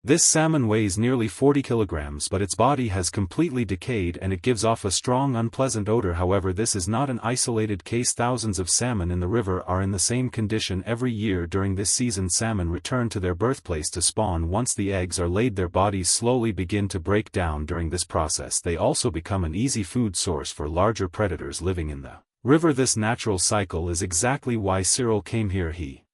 This salmon weighs nearly 40 kilograms, but its body has completely decayed and it gives off a strong unpleasant odor. However, this is not an isolated case. Thousands of salmon in the river are in the same condition every year. During this season, salmon return to their birthplace to spawn. Once the eggs are laid, their bodies slowly begin to break down. During this process, they also become an easy food source for larger predators living in the river. This natural cycle is exactly why Cyril came here. He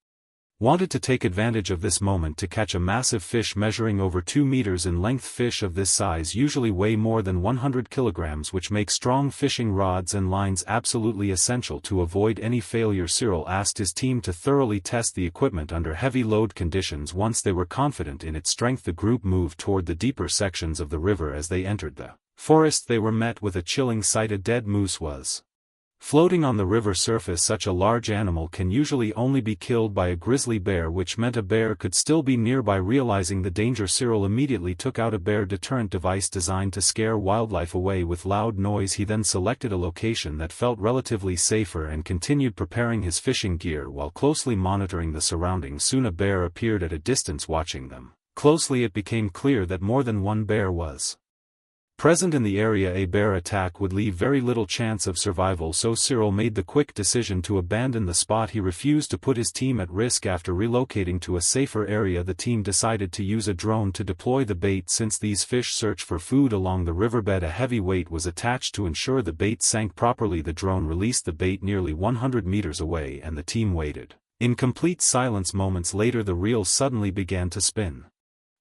wanted to take advantage of this moment to catch a massive fish measuring over 2 meters in length. Fish of this size usually weigh more than 100 kilograms, which makes strong fishing rods and lines absolutely essential to avoid any failure. Cyril asked his team to thoroughly test the equipment under heavy load conditions. Once they were confident in its strength, the group moved toward the deeper sections of the river. As they entered the forest, they were met with a chilling sight. A dead moose was floating on the river surface. Such a large animal can usually only be killed by a grizzly bear, which meant a bear could still be nearby. Realizing the danger, Cyril immediately took out a bear deterrent device designed to scare wildlife away with loud noise. He then selected a location that felt relatively safer and continued preparing his fishing gear while closely monitoring the surroundings. Soon a bear appeared at a distance. Watching them closely, it became clear that more than one bear was present in the area. A bear attack would leave very little chance of survival, so Cyril made the quick decision to abandon the spot. He refused to put his team at risk. After relocating to a safer area, the team decided to use a drone to deploy the bait. Since these fish search for food along the riverbed, a heavy weight was attached to ensure the bait sank properly. The drone released the bait nearly 100 meters away and the team waited in complete silence. Moments later, the reel suddenly began to spin.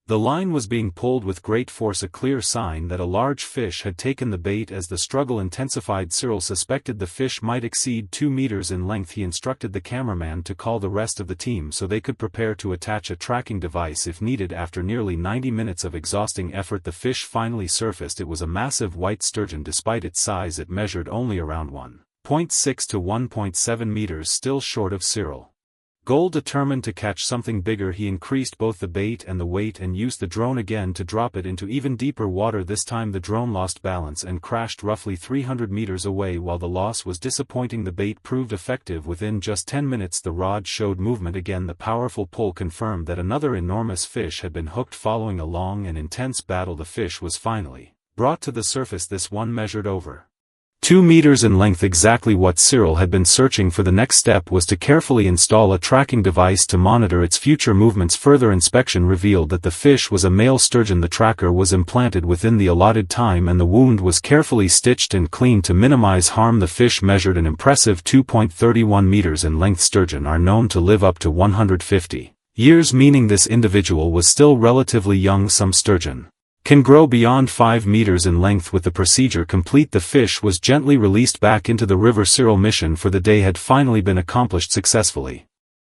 The line was being pulled with great force, a clear sign that a large fish had taken the bait. As the struggle intensified, Cyril suspected the fish might exceed 2 meters in length. He instructed the cameraman to call the rest of the team so they could prepare to attach a tracking device if needed. After nearly 90 minutes of exhausting effort, the fish finally surfaced. It was a massive white sturgeon. Despite its size, it measured only around 1.6 to 1.7 meters, still short of Cyril. Goal. Determined to catch something bigger, he increased both the bait and the weight and used the drone again to drop it into even deeper water. This time the drone lost balance and crashed roughly 300 meters away. While the loss was disappointing, the bait proved effective. Within just 10 minutes the rod showed movement again. The powerful pull confirmed that another enormous fish had been hooked. Following a long and intense battle, the fish was finally brought to the surface. This one measured over 2 meters in length, exactly what Cyril had been searching for. The next step was to carefully install a tracking device to monitor its future movements. Further inspection revealed that the fish was a male sturgeon. The tracker was implanted within the allotted time and the wound was carefully stitched and cleaned to minimize harm. The fish measured an impressive 2.31 meters in length. Sturgeon are known to live up to 150 years, meaning this individual was still relatively young. Some sturgeon can grow beyond 5 meters in length. With the procedure complete, the fish was gently released back into the river. Cyril's mission for the day had finally been accomplished successfully.